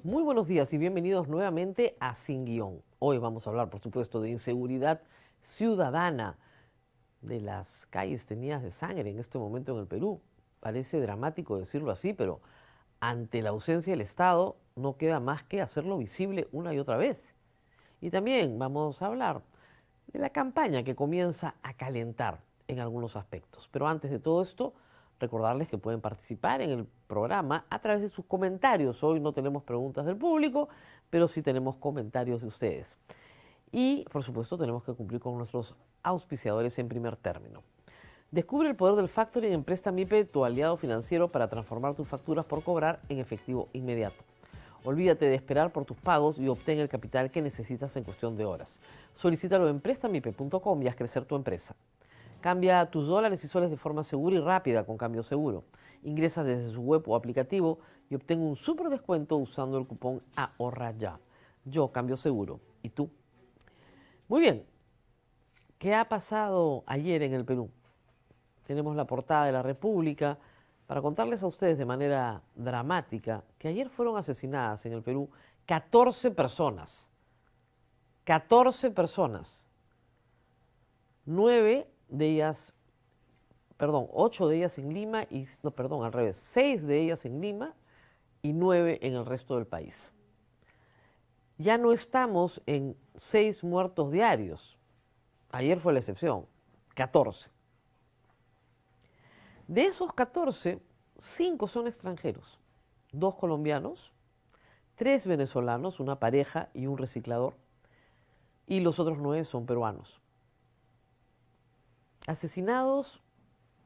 Muy buenos días y bienvenidos nuevamente a Sin Guión. Hoy vamos a hablar, por supuesto, de inseguridad ciudadana, de las calles teñidas de sangre en este momento en el Perú. Parece dramático decirlo así, pero ante la ausencia del Estado no queda más que hacerlo visible una y otra vez. Y también vamos a hablar de la campaña que comienza a calentar en algunos aspectos. Pero antes de todo esto, recordarles que pueden participar en el programa a través de sus comentarios. Hoy no tenemos preguntas del público, pero sí tenemos comentarios de ustedes. Y, por supuesto, tenemos que cumplir con nuestros auspiciadores en primer término. Descubre el poder del factoring en Presta MIPE, tu aliado financiero para transformar tus facturas por cobrar en efectivo inmediato. Olvídate de esperar por tus pagos y obtén el capital que necesitas en cuestión de horas. Solicítalo en prestamipe.com y haz crecer tu empresa. Cambia tus dólares y soles de forma segura y rápida con Cambio Seguro. Ingresa desde su web o aplicativo y obtén un súper descuento usando el cupón AHORRAYA. Yo Cambio Seguro. ¿Y tú? Muy bien. ¿Qué ha pasado ayer en el Perú? Tenemos la portada de La República para contarles a ustedes de manera dramática que ayer fueron asesinadas en el Perú 14 personas. 14 personas. 8 de ellas en Lima y, no, perdón, al revés, 6 de ellas en Lima y 9 en el resto del país. Ya no estamos en 6 muertos diarios. Ayer fue la excepción, 14. De esos 14, 5 son extranjeros, 2 colombianos, 3 venezolanos, una pareja y un reciclador, y los otros 9 son peruanos. Asesinados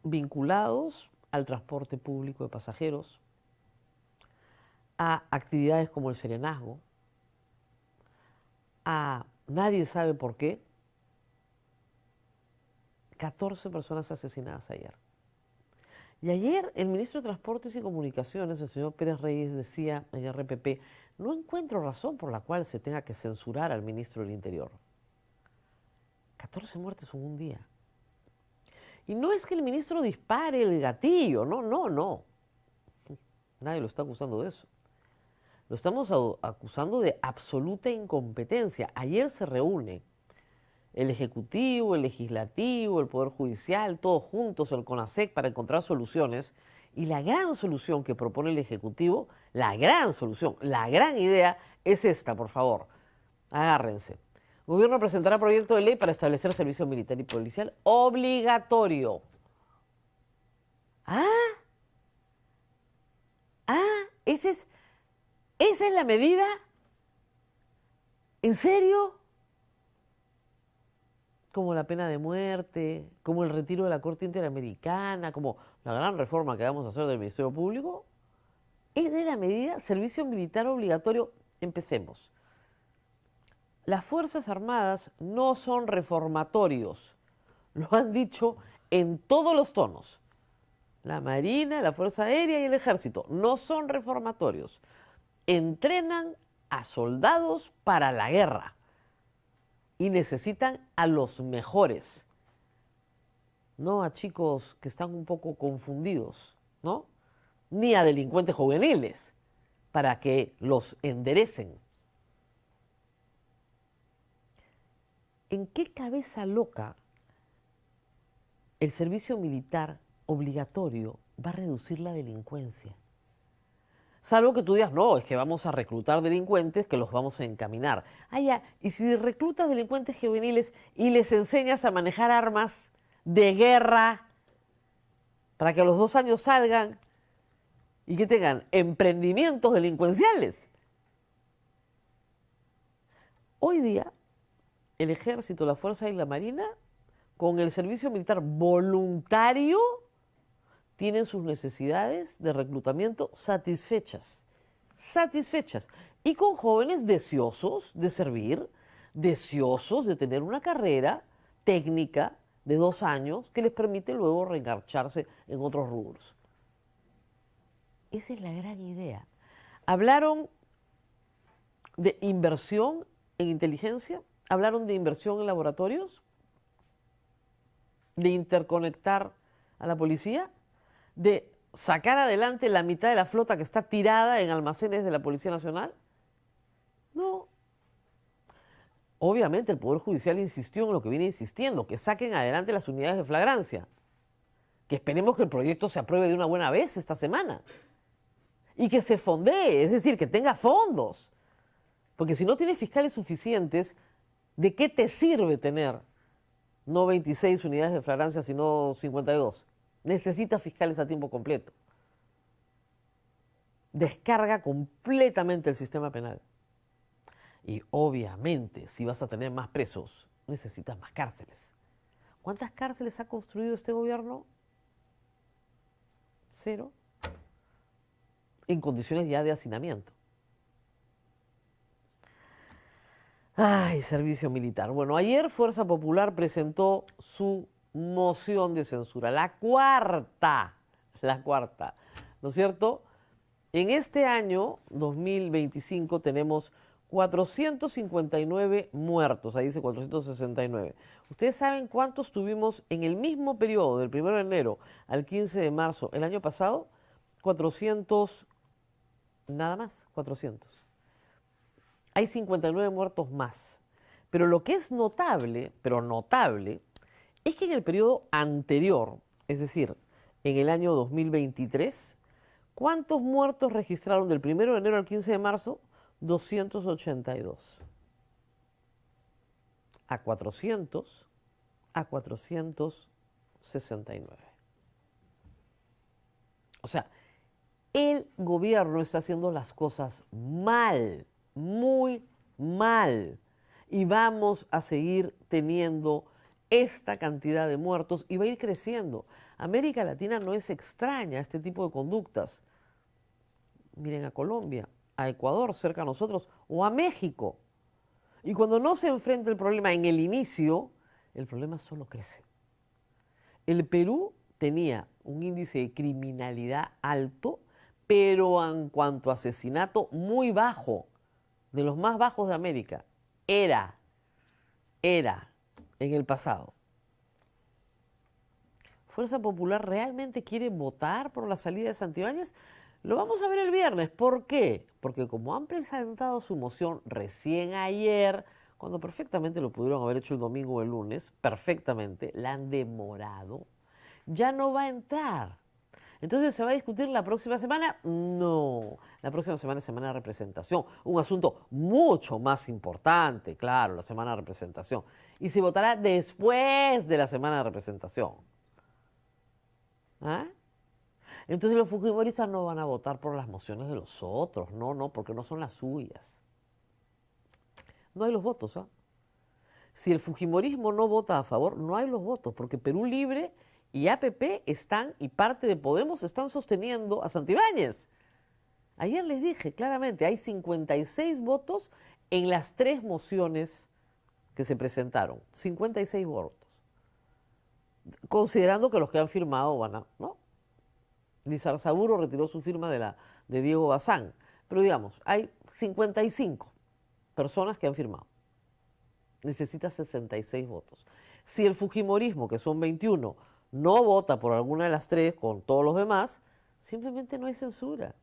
vinculados al transporte público de pasajeros, a actividades como el serenazgo, a nadie sabe por qué. 14 personas asesinadas ayer. Y ayer el ministro de Transportes y Comunicaciones, el señor Pérez Reyes, decía en RPP, no encuentro razón por la cual se tenga que censurar al ministro del Interior. 14 muertes en un día. Y no es que el ministro dispare el gatillo, no. Nadie lo está acusando de eso. Lo estamos acusando de absoluta incompetencia. Ayer se reúne el Ejecutivo, el Legislativo, el Poder Judicial, todos juntos, el CONASEC, para encontrar soluciones. Y la gran solución que propone el Ejecutivo, la gran solución, la gran idea es esta, por favor. Agárrense. El gobierno presentará proyecto de ley para establecer servicio militar y policial obligatorio. ¿Esa es la medida? ¿En serio? Como la pena de muerte, como el retiro de la Corte Interamericana, como la gran reforma que vamos a hacer del Ministerio Público. ¿Es de la medida servicio militar obligatorio? Empecemos. Las Fuerzas Armadas no son reformatorios. Lo han dicho en todos los tonos. La Marina, la Fuerza Aérea y el Ejército no son reformatorios. Entrenan a soldados para la guerra y necesitan a los mejores, no a chicos que están un poco confundidos, ¿no? Ni a delincuentes juveniles para que los enderecen. ¿En qué cabeza loca el servicio militar obligatorio va a reducir la delincuencia? Salvo que tú digas, no, es que vamos a reclutar delincuentes que los vamos a encaminar. Y si reclutas delincuentes juveniles y les enseñas a manejar armas de guerra para que a los 2 años salgan y que tengan emprendimientos delincuenciales. Hoy día, el Ejército, la Fuerza y la Marina, con el servicio militar voluntario, tienen sus necesidades de reclutamiento satisfechas. Y con jóvenes deseosos de servir, deseosos de tener una carrera técnica de 2 años que les permite luego reengancharse en otros rubros. Esa es la gran idea. Hablaron de inversión en inteligencia, hablaron de inversión en laboratorios, de interconectar a la policía, de sacar adelante la mitad de la flota que está tirada en almacenes de la Policía Nacional? No. Obviamente el Poder Judicial insistió en lo que viene insistiendo, que saquen adelante las unidades de flagrancia, que esperemos que el proyecto se apruebe de una buena vez esta semana y que se fondee, es decir, que tenga fondos. Porque si no tienes fiscales suficientes, ¿de qué te sirve tener no 26 unidades de flagrancia, sino 52? Necesitas fiscales a tiempo completo. Descarga completamente el sistema penal. Y obviamente, si vas a tener más presos, necesitas más cárceles. ¿Cuántas cárceles ha construido este gobierno? 0. En condiciones ya de hacinamiento. Ay, servicio militar. Bueno, ayer Fuerza Popular presentó su moción de censura, la cuarta, ¿no es cierto? En este año, 2025, tenemos 459 muertos, ahí dice 469. ¿Ustedes saben cuántos tuvimos en el mismo periodo, del 1 de enero al 15 de marzo el año pasado? 400, nada más, 400. Hay 59 muertos más. Pero lo que es notable, es que en el periodo anterior, es decir, en el año 2023, ¿cuántos muertos registraron del 1 de enero al 15 de marzo? 282. A 469. O sea, el gobierno está haciendo las cosas mal, muy mal. Y vamos a seguir teniendo esta cantidad de muertos y va a ir creciendo. América Latina no es extraña a este tipo de conductas. Miren a Colombia, a Ecuador, cerca a nosotros, o a México. Y cuando no se enfrenta el problema en el inicio, el problema solo crece. El Perú tenía un índice de criminalidad alto, pero en cuanto a asesinato, muy bajo, de los más bajos de América. Era en el pasado. ¿Fuerza Popular realmente quiere votar por la salida de Santibáñez? Lo vamos a ver el viernes. ¿Por qué? Porque como han presentado su moción recién ayer, cuando perfectamente lo pudieron haber hecho el domingo o el lunes, perfectamente, la han demorado, ya no va a entrar. Entonces, ¿se va a discutir la próxima semana? No. La próxima semana es semana de representación. Un asunto mucho más importante, claro, la semana de representación. Y se votará después de la semana de representación. ¿Ah? Entonces los fujimoristas no van a votar por las mociones de los otros. No, porque no son las suyas. No hay los votos, ¿ah? Si el fujimorismo no vota a favor, no hay los votos, porque Perú Libre y APP están, y parte de Podemos están sosteniendo a Santibáñez. Ayer les dije claramente, hay 56 votos en las 3 mociones que se presentaron. 56 votos. Considerando que los que han firmado van a, ¿no? Lizarzaburo retiró su firma de Diego Bazán. Pero digamos, hay 55 personas que han firmado. Necesita 66 votos. Si el fujimorismo, que son 21, no vota por alguna de las 3 con todos los demás, simplemente no hay censura.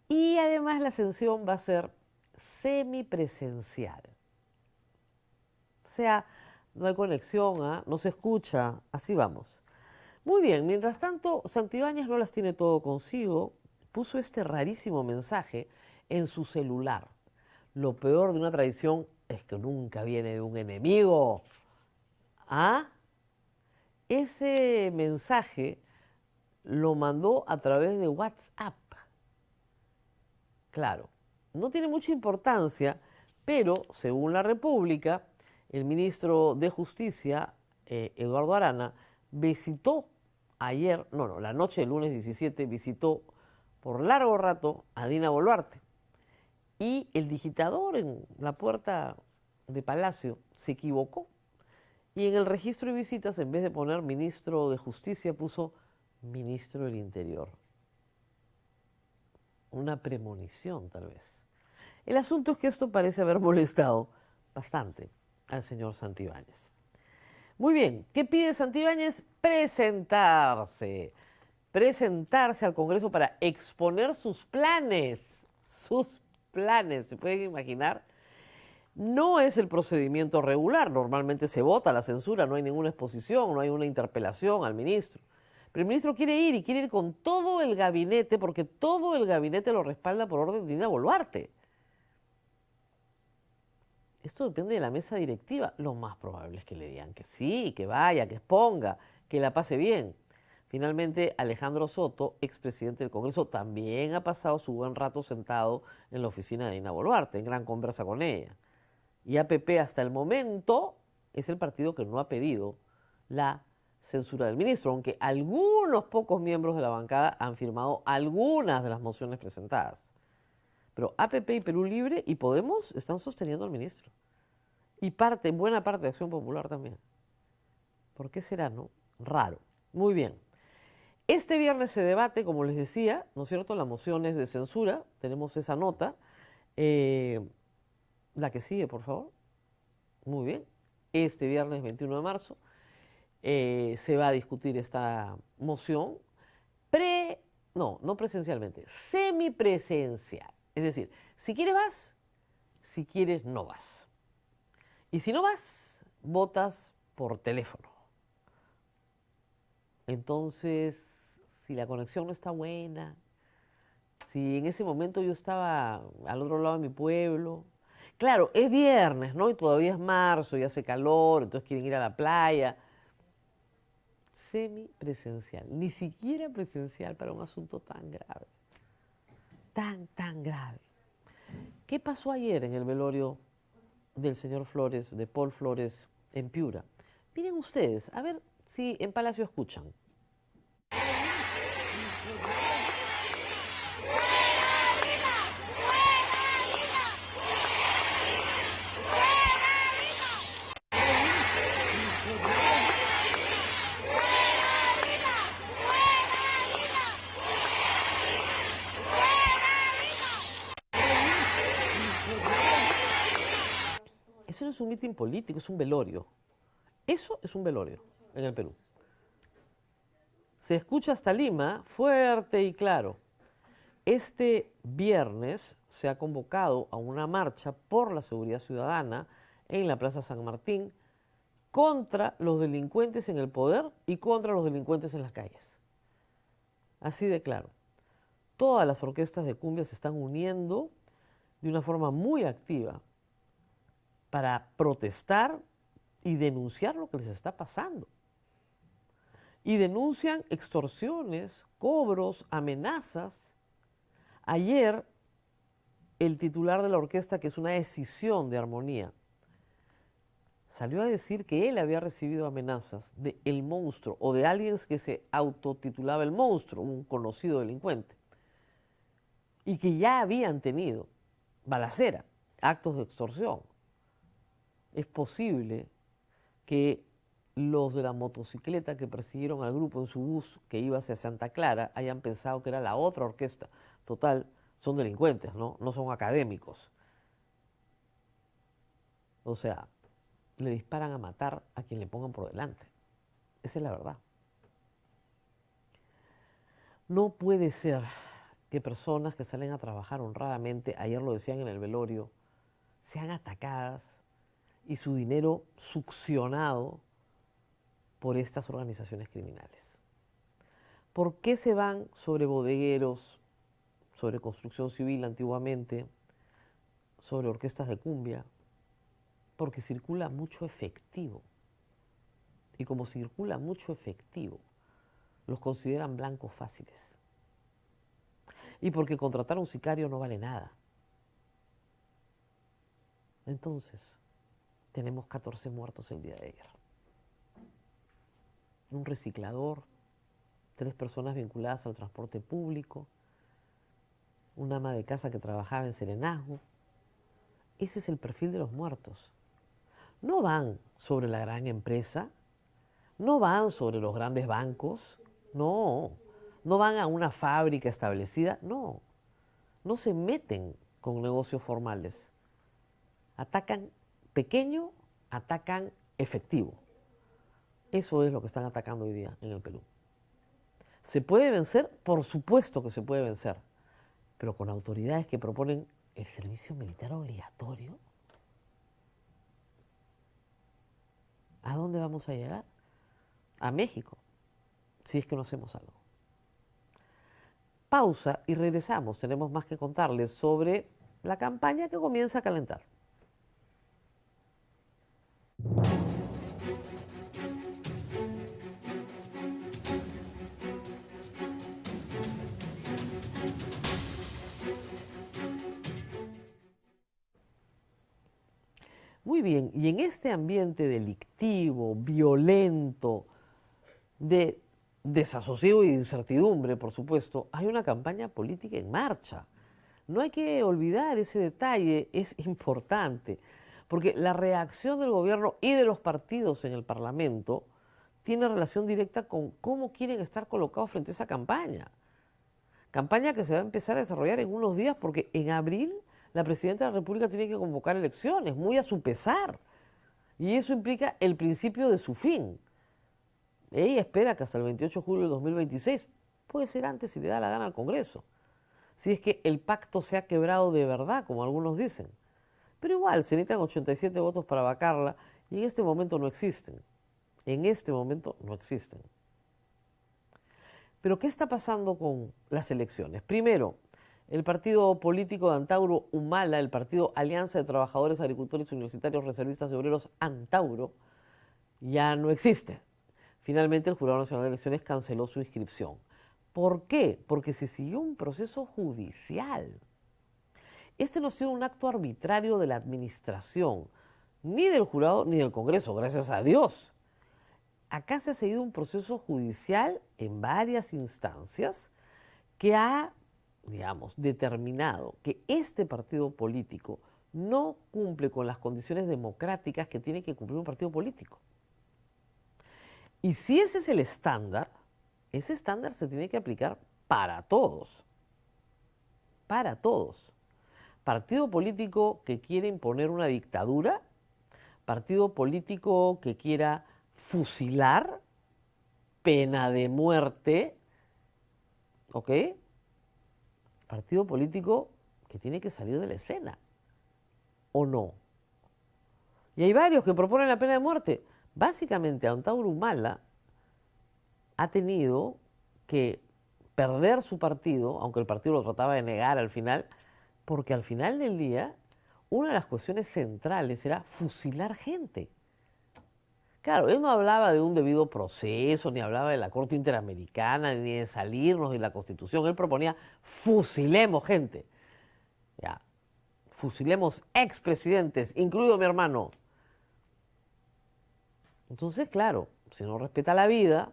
Y además la sanción va a ser semipresencial. O sea, no hay conexión, ¿eh? No se escucha, así vamos. Muy bien, mientras tanto, Santibáñez no las tiene todo consigo, puso este rarísimo mensaje en su celular. Lo peor de una traición es que nunca viene de un enemigo. ¿Ah? Ese mensaje lo mandó a través de WhatsApp. Claro, no tiene mucha importancia, pero según la República, el ministro de Justicia, Eduardo Arana, visitó la noche del lunes 17, visitó por largo rato a Dina Boluarte. Y el digitador en la puerta de Palacio se equivocó. Y en el registro de visitas, en vez de poner ministro de Justicia, puso ministro del Interior. Una premonición, tal vez. El asunto es que esto parece haber molestado bastante al señor Santibáñez. Muy bien, ¿qué pide Santibáñez? Presentarse. presentarse al Congreso para exponer sus planes. Sus planes, ¿se pueden imaginar? No es el procedimiento regular. Normalmente se vota la censura, no hay ninguna exposición, no hay una interpelación al ministro. Pero el ministro quiere ir y quiere ir con todo el gabinete, porque todo el gabinete lo respalda por orden de Dina Boluarte. Esto depende de la mesa directiva. Lo más probable es que le digan que sí, que vaya, que exponga, que la pase bien. Finalmente, Alejandro Soto, expresidente del Congreso, también ha pasado su buen rato sentado en la oficina de Dina Boluarte, en gran conversa con ella. Y APP hasta el momento es el partido que no ha pedido la censura del ministro, aunque algunos pocos miembros de la bancada han firmado algunas de las mociones presentadas. Pero APP y Perú Libre y Podemos están sosteniendo al ministro. Y buena parte de Acción Popular también. ¿Por qué será, no? Raro. Muy bien. Este viernes se debate, como les decía, ¿no es cierto?, las mociones de censura. Tenemos esa nota. La que sigue, por favor. Muy bien. Este viernes 21 de marzo se va a discutir esta moción no presencialmente, semipresencial. Es decir, si quieres vas, si quieres no vas. Y si no vas, votas por teléfono. Entonces, si la conexión no está buena, si en ese momento yo estaba al otro lado de mi pueblo, claro, es viernes, ¿no? Y todavía es marzo y hace calor, entonces quieren ir a la playa. Semipresencial, ni siquiera presencial para un asunto tan grave. Tan grave. ¿Qué pasó ayer en el velorio del señor Flores, de Paul Flores, en Piura? Miren ustedes, a ver si en Palacio escuchan. Eso no es un mitin político, es un velorio. Eso es un velorio en el Perú. Se escucha hasta Lima fuerte y claro. Este viernes se ha convocado a una marcha por la seguridad ciudadana en la Plaza San Martín contra los delincuentes en el poder y contra los delincuentes en las calles. Así de claro. Todas las orquestas de cumbia se están uniendo de una forma muy activa para protestar y denunciar lo que les está pasando. Y denuncian extorsiones, cobros, amenazas. Ayer, el titular de la orquesta, que es una decisión de armonía, salió a decir que él había recibido amenazas de El Monstruo o de alguien que se autotitulaba El Monstruo, un conocido delincuente, y que ya habían tenido balacera, actos de extorsión. Es posible que los de la motocicleta que persiguieron al grupo en su bus que iba hacia Santa Clara hayan pensado que era la otra orquesta. Total, son delincuentes, ¿no? No son académicos. O sea, le disparan a matar a quien le pongan por delante. Esa es la verdad. No puede ser que personas que salen a trabajar honradamente, ayer lo decían en el velorio, sean atacadas y su dinero succionado por estas organizaciones criminales. ¿Por qué se van sobre bodegueros, sobre construcción civil antiguamente, sobre orquestas de cumbia? Porque circula mucho efectivo. Y como circula mucho efectivo, los consideran blancos fáciles. Y porque contratar a un sicario no vale nada. Entonces, tenemos 14 muertos el día de ayer. Un reciclador, 3 personas vinculadas al transporte público, una ama de casa que trabajaba en serenazgo. Ese es el perfil de los muertos. No van sobre la gran empresa, no van sobre los grandes bancos, no van a una fábrica establecida, no se meten con negocios formales. Atacan pequeño, atacan efectivo. Eso es lo que están atacando hoy día en el Perú. ¿Se puede vencer? Por supuesto que se puede vencer, pero con autoridades que proponen el servicio militar obligatorio. ¿A dónde vamos a llegar? A México, si es que no hacemos algo. Pausa y regresamos. Tenemos más que contarles sobre la campaña que comienza a calentar. Muy bien, y en este ambiente delictivo, violento, de desasosiego y incertidumbre, por supuesto, hay una campaña política en marcha. No hay que olvidar ese detalle, es importante, porque la reacción del gobierno y de los partidos en el Parlamento tiene relación directa con cómo quieren estar colocados frente a esa campaña. Campaña que se va a empezar a desarrollar en unos días porque en abril la presidenta de la República tiene que convocar elecciones, muy a su pesar. Y eso implica el principio de su fin. Ella espera que hasta el 28 de julio de 2026, puede ser antes si le da la gana al Congreso, si es que el pacto se ha quebrado de verdad, como algunos dicen. Pero igual, se necesitan 87 votos para vacarla y en este momento no existen. En este momento no existen. Pero ¿qué está pasando con las elecciones? Primero, el partido político de Antauro Humala, el partido Alianza de Trabajadores Agricultores Universitarios Reservistas y Obreros Antauro, ya no existe. Finalmente, el Jurado Nacional de Elecciones canceló su inscripción. ¿Por qué? Porque se siguió un proceso judicial. Este no ha sido un acto arbitrario de la administración, ni del jurado ni del Congreso, gracias a Dios. Acá se ha seguido un proceso judicial en varias instancias que ha, digamos, determinado que este partido político no cumple con las condiciones democráticas que tiene que cumplir un partido político. Y si ese es el estándar, ese estándar se tiene que aplicar para todos. Para todos. Partido político que quiere imponer una dictadura, partido político que quiera fusilar, pena de muerte, ¿ok? Partido político que tiene que salir de la escena, ¿o no? Y hay varios que proponen la pena de muerte. Básicamente, Antauro Humala ha tenido que perder su partido, aunque el partido lo trataba de negar al final, porque al final del día, una de las cuestiones centrales era fusilar gente. Claro, él no hablaba de un debido proceso, ni hablaba de la Corte Interamericana, ni de salirnos de la Constitución. Él proponía fusilemos gente. Ya, fusilemos expresidentes, incluido mi hermano. Entonces, claro, si no respeta la vida,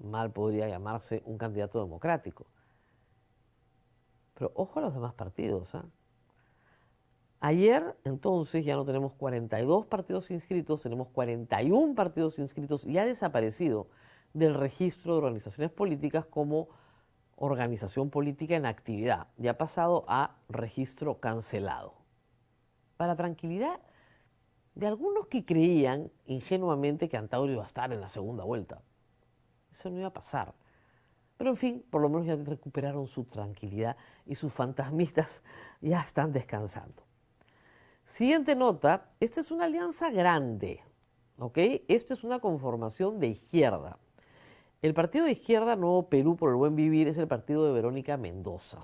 mal podría llamarse un candidato democrático. Pero ojo a los demás partidos, ¿eh? Ayer, entonces, ya no tenemos 42 partidos inscritos, tenemos 41 partidos inscritos y ha desaparecido del registro de organizaciones políticas como organización política en actividad. Ya ha pasado a registro cancelado. Para tranquilidad de algunos que creían ingenuamente que Antauro iba a estar en la segunda vuelta. Eso no iba a pasar. Pero en fin, por lo menos ya recuperaron su tranquilidad y sus fantasmitas ya están descansando. Siguiente nota, esta es una alianza grande, ¿ok? Esta es una conformación de izquierda. El partido de izquierda Nuevo Perú por el Buen Vivir es el partido de Verónica Mendoza.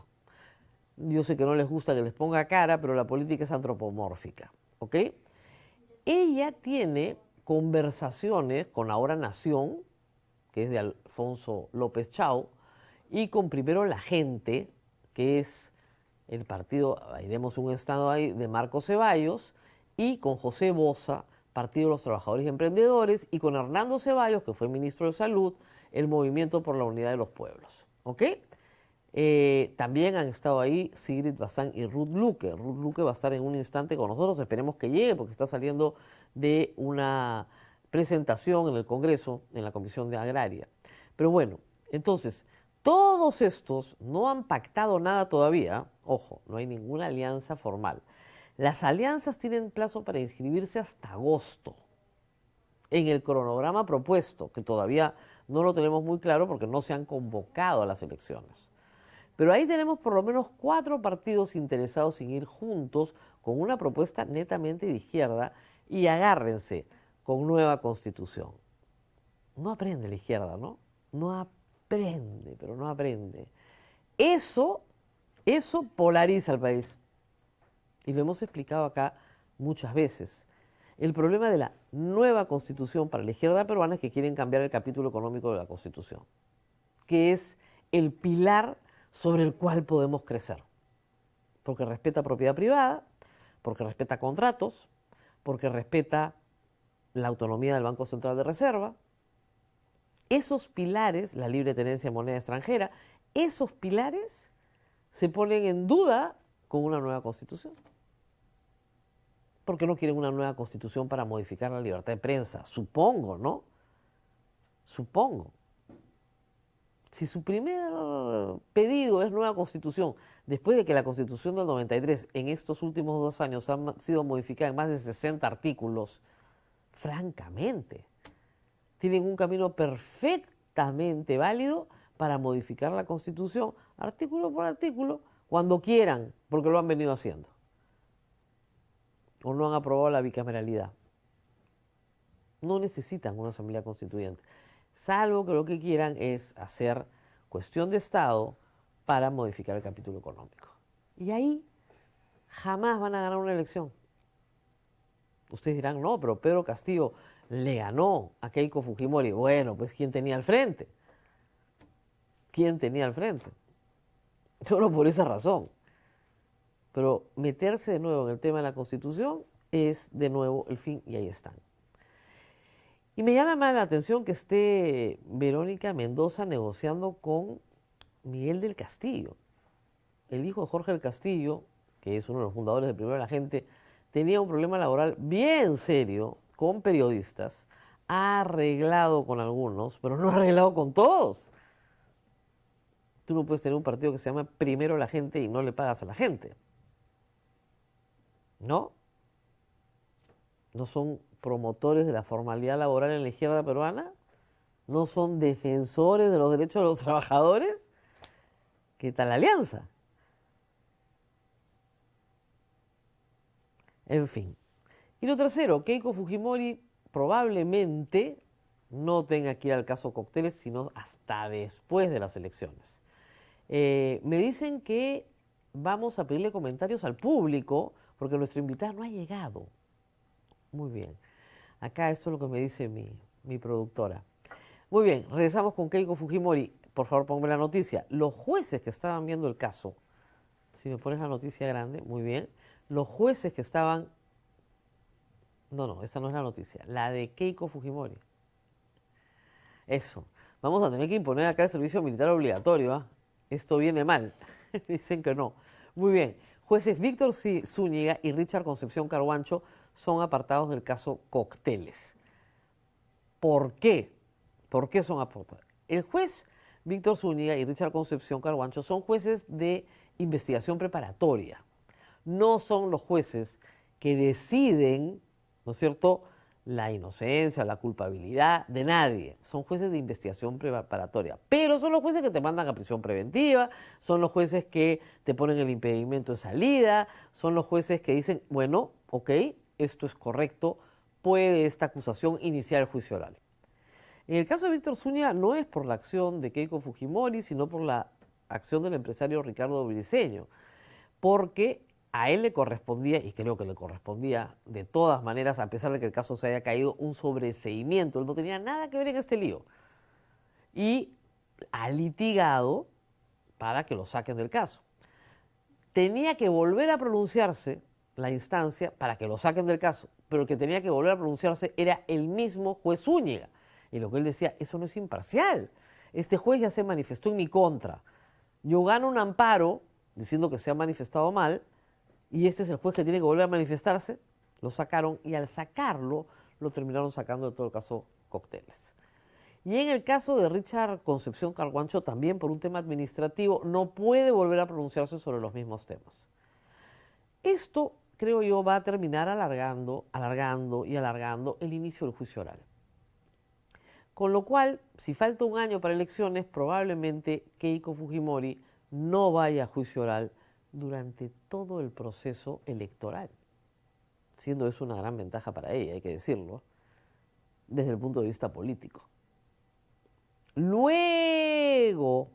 Yo sé que no les gusta que les ponga cara, pero la política es antropomórfica, ¿ok? Ella tiene conversaciones con Ahora Nación, que es de Alfonso López Chau, y con Primero la Gente, que es el partido, iremos un estado ahí, de Marco Ceballos, y con José Boza, Partido de los Trabajadores y Emprendedores, y con Hernando Ceballos, que fue ministro de Salud, el Movimiento por la Unidad de los Pueblos. ¿Ok? También han estado ahí Sigrid Bazán y Ruth Luque. Ruth Luque va a estar en un instante con nosotros, esperemos que llegue porque está saliendo de una presentación en el Congreso, en la Comisión de Agraria. Pero bueno, entonces, todos estos no han pactado nada todavía. Ojo, no hay ninguna alianza formal. Las alianzas tienen plazo para inscribirse hasta agosto. en el cronograma propuesto, que todavía no lo tenemos muy claro porque no se han convocado a las elecciones. Pero ahí tenemos por lo menos 4 partidos interesados en ir juntos con una propuesta netamente de izquierda y agárrense con nueva constitución. No aprende la izquierda, ¿no? No aprende, pero no aprende. Eso polariza al país. Y lo hemos explicado acá muchas veces. El problema de la nueva constitución para la izquierda peruana es que quieren cambiar el capítulo económico de la constitución, que es el pilar sobre el cual podemos crecer. Porque respeta propiedad privada, porque respeta contratos, porque respeta la autonomía del Banco Central de Reserva. Esos pilares, la libre tenencia de moneda extranjera, esos pilares se ponen en duda con una nueva constitución. ¿Por qué no quieren una nueva constitución para modificar la libertad de prensa? Supongo, ¿no? Supongo. Si su primer pedido es nueva constitución, después de que la constitución del 93 en estos últimos 2 años ha sido modificada en más de 60 artículos, francamente, tienen un camino perfectamente válido para modificar la constitución, artículo por artículo, cuando quieran, porque lo han venido haciendo. O no han aprobado la bicameralidad. No necesitan una asamblea constituyente, salvo que lo que quieran es hacer cuestión de Estado para modificar el capítulo económico. Y ahí jamás van a ganar una elección. Ustedes dirán, no, pero Pedro Castillo le ganó a Keiko Fujimori. Bueno, pues ¿quién tenía al frente? ¿Quién tenía al frente? Solo por esa razón. Pero meterse de nuevo en el tema de la Constitución es de nuevo el fin y ahí están. Y me llama más la atención que esté Verónica Mendoza negociando con Miguel del Castillo. El hijo de Jorge del Castillo, que es uno de los fundadores de Primero la Gente, tenía un problema laboral bien serio con periodistas, ha arreglado con algunos, pero no ha arreglado con todos. Tú no puedes tener un partido que se llama Primero la Gente y no le pagas a la gente. ¿No? ¿No son promotores de la formalidad laboral en la izquierda peruana? ¿No son defensores de los derechos de los trabajadores? ¿Qué tal la alianza? En fin. Y lo tercero, Keiko Fujimori probablemente no tenga que ir al caso Cócteles, sino hasta después de las elecciones. Me dicen que vamos a pedirle comentarios al público porque nuestra invitada no ha llegado. Muy bien. Acá esto es lo que me dice mi productora. Muy bien, regresamos con Keiko Fujimori. Por favor, ponme la noticia. Los jueces que estaban viendo el caso, si me pones la noticia grande, muy bien. Los jueces que estaban... No, esa no es la noticia. La de Keiko Fujimori. Eso. Vamos a tener que imponer acá el servicio militar obligatorio, ¿ah? Esto viene mal. Dicen que no. Muy bien. Jueces Víctor Zúñiga y Richard Concepción Carhuancho son apartados del caso Cócteles. ¿Por qué? ¿Por qué son apartados? El juez Víctor Zúñiga y Richard Concepción Carhuancho son jueces de investigación preparatoria. No son los jueces que deciden, ¿no es cierto?, la inocencia, la culpabilidad de nadie. Son jueces de investigación preparatoria. Pero son los jueces que te mandan a prisión preventiva, son los jueces que te ponen el impedimento de salida, son los jueces que dicen, bueno, ok, esto es correcto, puede esta acusación iniciar el juicio oral. En el caso de Víctor Zúñiga no es por la acción de Keiko Fujimori, sino por la acción del empresario Ricardo Briceño, porque a él le correspondía, y creo que le correspondía de todas maneras, a pesar de que el caso se haya caído, un sobreseimiento. Él no tenía nada que ver en este lío. Y ha litigado para que lo saquen del caso. Tenía que volver a pronunciarse la instancia para que lo saquen del caso, pero el que tenía que volver a pronunciarse era el mismo juez Zúñiga. Y lo que él decía, eso no es imparcial. Este juez ya se manifestó en mi contra. Yo gano un amparo diciendo que se ha manifestado mal, y este es el juez que tiene que volver a manifestarse. Lo sacaron y al sacarlo lo terminaron sacando de todo el caso Cócteles. Y en el caso de Richard Concepción Carhuancho, también por un tema administrativo, no puede volver a pronunciarse sobre los mismos temas. Esto, creo yo, va a terminar alargando el inicio del juicio oral. Con lo cual, si falta un año para elecciones, probablemente Keiko Fujimori no vaya a juicio oral durante todo el proceso electoral, siendo eso una gran ventaja para ella, hay que decirlo, desde el punto de vista político. Luego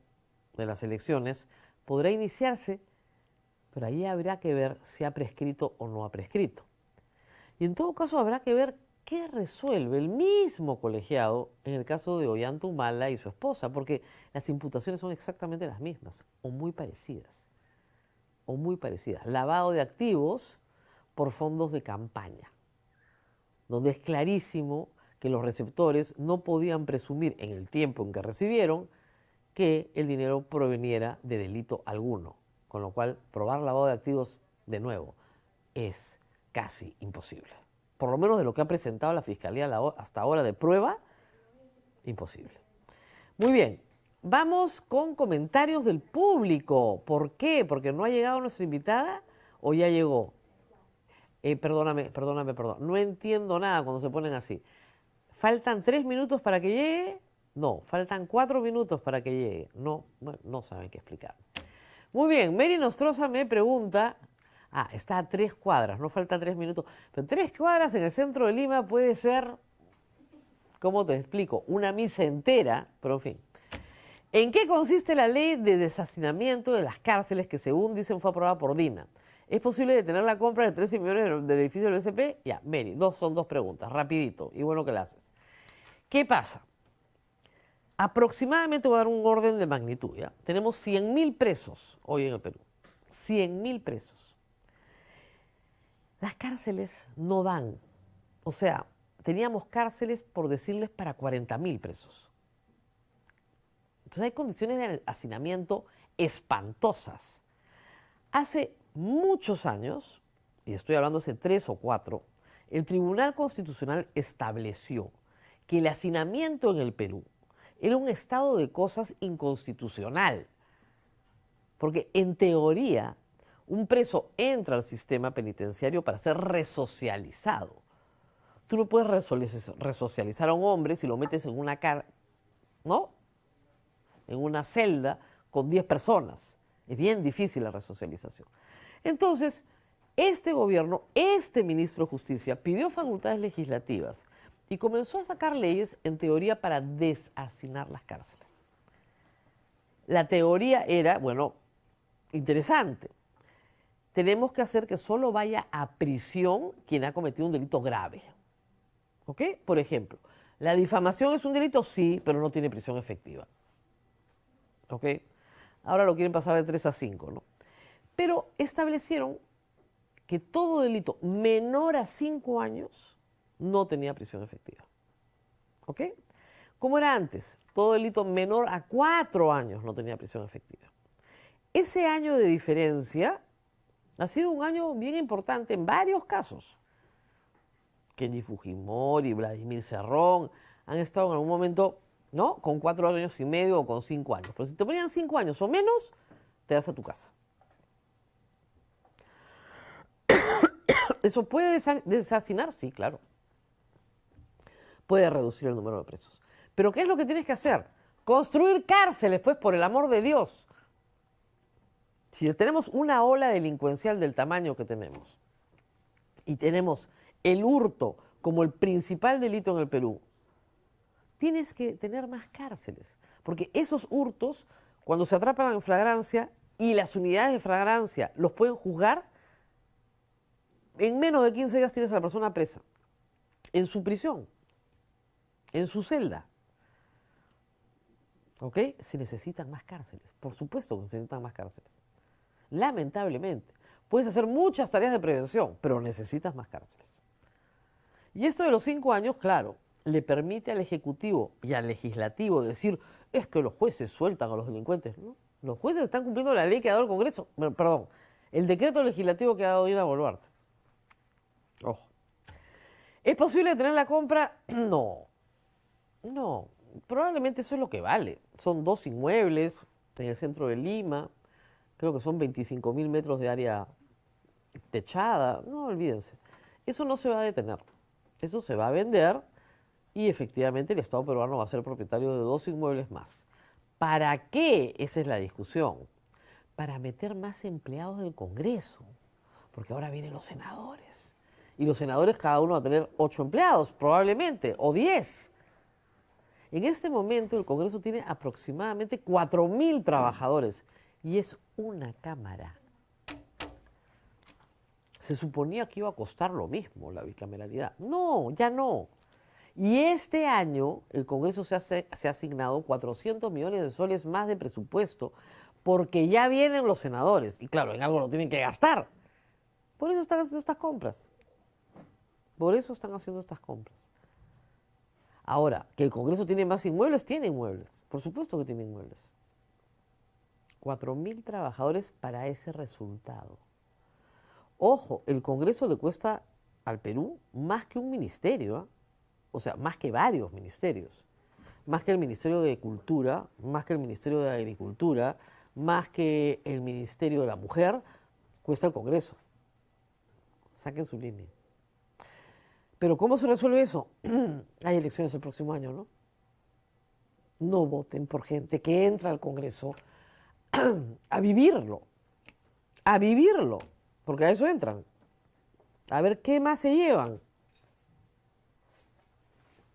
de las elecciones podrá iniciarse, pero ahí habrá que ver si ha prescrito o no ha prescrito. Y en todo caso habrá que ver qué resuelve el mismo colegiado en el caso de Ollanta Humala y su esposa, porque las imputaciones son exactamente las mismas, o muy parecidas. O muy parecidas. Lavado de activos por fondos de campaña, donde es clarísimo que los receptores no podían presumir en el tiempo en que recibieron que el dinero proveniera de delito alguno, con lo cual probar lavado de activos de nuevo es casi imposible. Por lo menos de lo que ha presentado la Fiscalía hasta ahora de prueba, imposible. Muy bien, vamos con comentarios del público. ¿Por qué? ¿Porque no ha llegado nuestra invitada o ya llegó? Perdón. No entiendo nada cuando se ponen así. ¿Faltan 3 minutos para que llegue? No, faltan 4 minutos para que llegue. No, bueno, no saben qué explicar. Muy bien, Mary Nostroza me pregunta, está a 3 cuadras, no falta 3 minutos, pero 3 cuadras en el centro de Lima puede ser, ¿cómo te explico? Una misa entera, pero en fin. ¿En qué consiste la ley de deshacinamiento de las cárceles que según dicen fue aprobada por Dina? ¿Es posible detener la compra de 13 millones del edificio del BCP? Ya, Mary, son 2 preguntas, rapidito, y bueno que la haces. ¿Qué pasa? Aproximadamente voy a dar un orden de magnitud, ¿ya? Tenemos 100.000 presos hoy en el Perú. 100.000 presos. Las cárceles no dan. O sea, teníamos cárceles, por decirles, para 40.000 presos. Entonces hay condiciones de hacinamiento espantosas. Hace muchos años, y estoy hablando hace 3 o 4, el Tribunal Constitucional estableció que el hacinamiento en el Perú era un estado de cosas inconstitucional. Porque en teoría, un preso entra al sistema penitenciario para ser resocializado. Tú no puedes resocializar a un hombre si lo metes en una ¿no? En una celda con 10 personas. Es bien difícil la resocialización. Entonces, este gobierno, este ministro de Justicia, pidió facultades legislativas y comenzó a sacar leyes, en teoría, para deshacinar las cárceles. La teoría era, bueno, interesante. Tenemos que hacer que solo vaya a prisión quien ha cometido un delito grave. ¿Ok? Por ejemplo, ¿la difamación es un delito? Sí, pero no tiene prisión efectiva. ¿Ok? Ahora lo quieren pasar de 3 a 5, ¿no? Pero establecieron que todo delito menor a 5 años no tenía prisión efectiva. ¿Ok? Como era antes, todo delito menor a 4 años no tenía prisión efectiva. Ese año de diferencia ha sido un año bien importante en varios casos. Kenji Fujimori, Vladimir Cerrón han estado en algún momento, ¿no?, con 4 años y medio o con 5 años. Pero si te ponían 5 años o menos, te das a tu casa. ¿Eso puede deshacinar? Sí, claro. Puede reducir el número de presos. Pero ¿qué es lo que tienes que hacer? Construir cárceles, pues, por el amor de Dios. Si tenemos una ola delincuencial del tamaño que tenemos y tenemos el hurto como el principal delito en el Perú, tienes que tener más cárceles. Porque esos hurtos, cuando se atrapan en flagrancia y las unidades de flagrancia los pueden juzgar, en menos de 15 días tienes a la persona presa, en su prisión, en su celda. ¿Ok? Se necesitan más cárceles. Por supuesto que se necesitan más cárceles. Lamentablemente. Puedes hacer muchas tareas de prevención, pero necesitas más cárceles. Y esto de los 5 años, claro, le permite al Ejecutivo y al Legislativo decir, es que los jueces sueltan a los delincuentes. ¿No? Los jueces están cumpliendo la ley que ha dado el Congreso. Perdón, el decreto legislativo que ha dado Dina Boluarte. Ojo. ¿Es posible detener la compra? No. No. Probablemente eso es lo que vale. Son 2 inmuebles en el centro de Lima. Creo que son 25.000 metros de área techada. No, olvídense. Eso no se va a detener. Eso se va a vender Y efectivamente el Estado peruano va a ser propietario de 2 inmuebles más. ¿Para qué? Esa es la discusión. Para meter más empleados del Congreso, porque ahora vienen los senadores. Y los senadores cada uno va a tener 8 empleados, probablemente, o 10. En este momento el Congreso tiene aproximadamente 4.000 trabajadores y es una cámara. Se suponía que iba a costar lo mismo la bicameralidad. No, ya no. Y este año el Congreso se ha asignado 400 millones de soles más de presupuesto porque ya vienen los senadores. Y claro, en algo lo tienen que gastar. Por eso están haciendo estas compras. Por eso están haciendo estas compras. Ahora, que el Congreso tiene más inmuebles, tiene inmuebles. Por supuesto que tiene inmuebles. 4.000 trabajadores para ese resultado. Ojo, el Congreso le cuesta al Perú más que un ministerio, ¿eh? O sea, más que varios ministerios. Más que el Ministerio de Cultura, más que el Ministerio de Agricultura, más que el Ministerio de la Mujer, cuesta el Congreso. Saquen su línea. Pero ¿cómo se resuelve eso? Hay elecciones el próximo año, ¿no? No voten por gente que entra al Congreso a vivirlo, porque a eso entran. A ver qué más se llevan.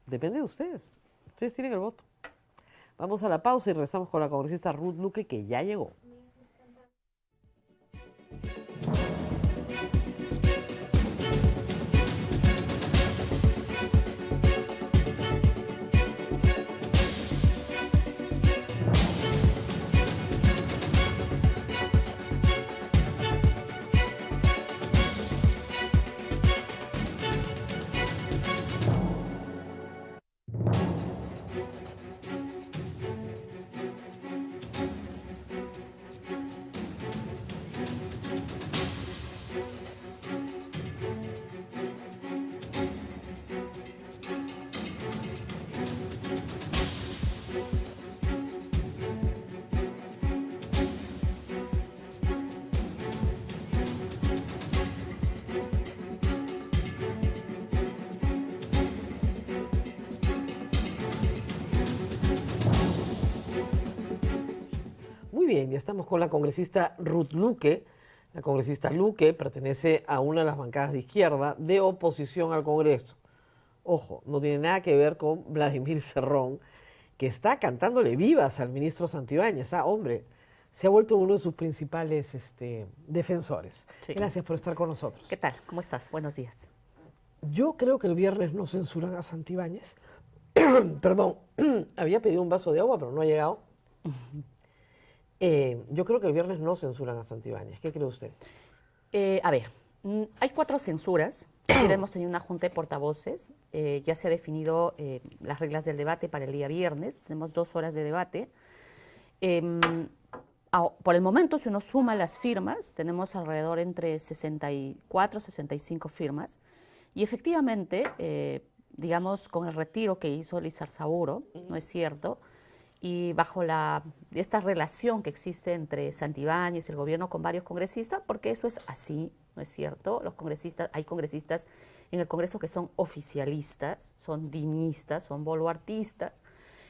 Depende de ustedes. Ustedes tienen el voto. Vamos a la pausa y regresamos con la congresista Ruth Luque, que ya llegó. Muy bien, ya estamos con la congresista Ruth Luque. La congresista Luque pertenece a una de las bancadas de izquierda de oposición al Congreso. Ojo, no tiene nada que ver con Vladimir Cerrón, que está cantándole vivas al ministro Santibáñez. Hombre, se ha vuelto uno de sus principales defensores. Sí. Gracias por estar con nosotros. ¿Qué tal? ¿Cómo estás? Buenos días. Yo creo que el viernes no censuran a Santibáñez. Perdón, había pedido un vaso de agua, pero no ha llegado. Yo creo que el viernes no censuran a Santibáñez. ¿Qué cree usted? A ver, hay 4 censuras. Ayer hemos tenido una junta de portavoces. Ya se ha definido las reglas del debate para el día viernes. Tenemos 2 horas de debate. Por el momento, si uno suma las firmas, tenemos alrededor entre 64 y 65 firmas. Y efectivamente, digamos, con el retiro que hizo Lizarzaburo, ¿no es cierto?, y bajo esta relación que existe entre Santibáñez y el gobierno con varios congresistas, porque eso es así, ¿no es cierto? Hay congresistas en el Congreso que son oficialistas, son dinistas, son boluartistas.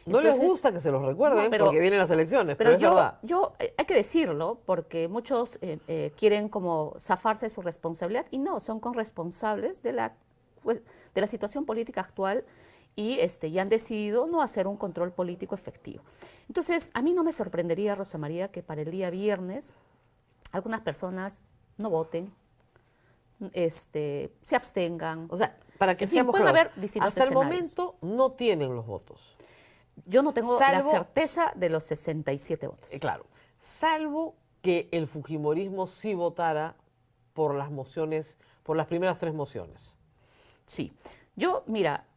No les gusta que se los recuerden, no, porque vienen las elecciones, pero es verdad. Hay que decirlo, porque muchos quieren como zafarse de su responsabilidad, y no, son corresponsables de la situación política actual, y han decidido no hacer un control político efectivo. Entonces, a mí no me sorprendería, Rosa María, que para el día viernes algunas personas no voten, se abstengan. O sea, para que seamos claros, hasta el momento no tienen los votos. Yo no tengo la certeza de los 67 votos. Claro, salvo que el fujimorismo sí votara por las mociones, por las primeras 3 mociones. Sí. Mira,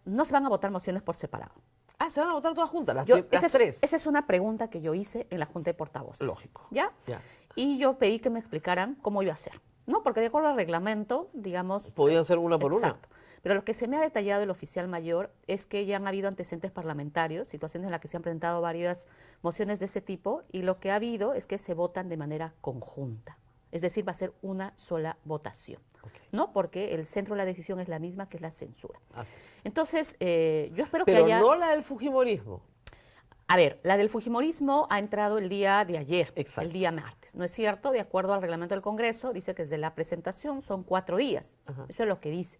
no se van a votar mociones por separado. Se van a votar todas juntas, las 3. Esa es una pregunta que yo hice en la Junta de Portavoces. Lógico. ¿Ya? Y yo pedí que me explicaran cómo iba a ser. ¿No? Porque de acuerdo al reglamento, digamos... Podían ser una por exacto. Pero lo que se me ha detallado el oficial mayor es que ya han habido antecedentes parlamentarios, situaciones en las que se han presentado varias mociones de ese tipo, y lo que ha habido es que se votan de manera conjunta. es decir, va a ser una sola votación, ¿no? Porque el centro de la decisión es la misma que es la censura. Entonces, yo espero que haya... Pero no la del fujimorismo. A ver, la del fujimorismo ha entrado el día de ayer, Exacto. el día martes, ¿no es cierto? De acuerdo al reglamento del Congreso, dice que desde la presentación son 4 días. Eso es lo que dice.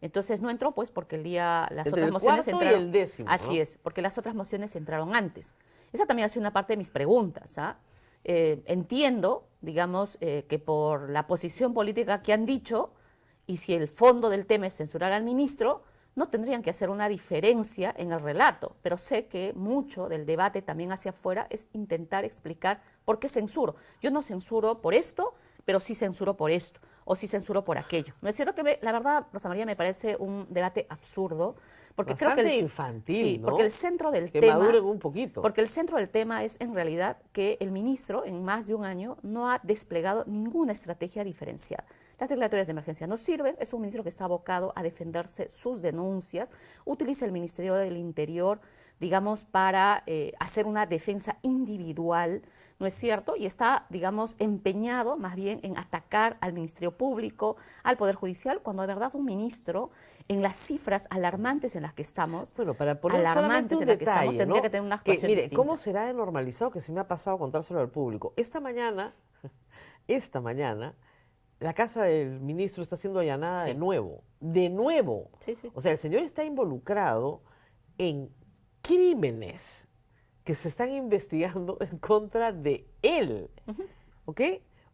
Entonces no entró, pues, porque las Entre otras el mociones cuarto entraron. y el décimo, Así ¿no? es, porque las otras mociones entraron antes. Esa también ha sido una parte de mis preguntas, ¿ah? Entiendo, digamos, que por la posición política que han dicho, y si el fondo del tema es censurar al ministro, no tendrían que hacer una diferencia en el relato, pero sé que mucho del debate también hacia afuera es intentar explicar por qué censuro. Yo no censuro por esto, pero sí censuro por esto, o sí censuro por aquello. No es cierto que la verdad, Rosa María, me parece un debate absurdo, porque Bastante creo que infantil, sí, ¿no? porque el centro del que tema, maduren un poquito. porque el centro del tema es en realidad que el ministro en más de un año no ha desplegado ninguna estrategia diferenciada. Las declaratorias de emergencia no sirven, es un ministro que está abocado a defenderse sus denuncias, utiliza el Ministerio del Interior, digamos, para hacer una defensa individual, ¿no es cierto? Y está, digamos, empeñado más bien en atacar al Ministerio Público, al Poder Judicial, cuando de verdad un ministro, en las cifras alarmantes en las que estamos, Bueno, para poner solamente un detalle, tendría ¿no? que tener una actuación mire, distinta. ¿cómo será de normalizado que se me ha pasado contárselo al público? Esta mañana, la casa del ministro está siendo allanada Sí. de nuevo. De nuevo. Sí, sí. O sea, el señor está involucrado en crímenes que se están investigando en contra de él. ¿Ok?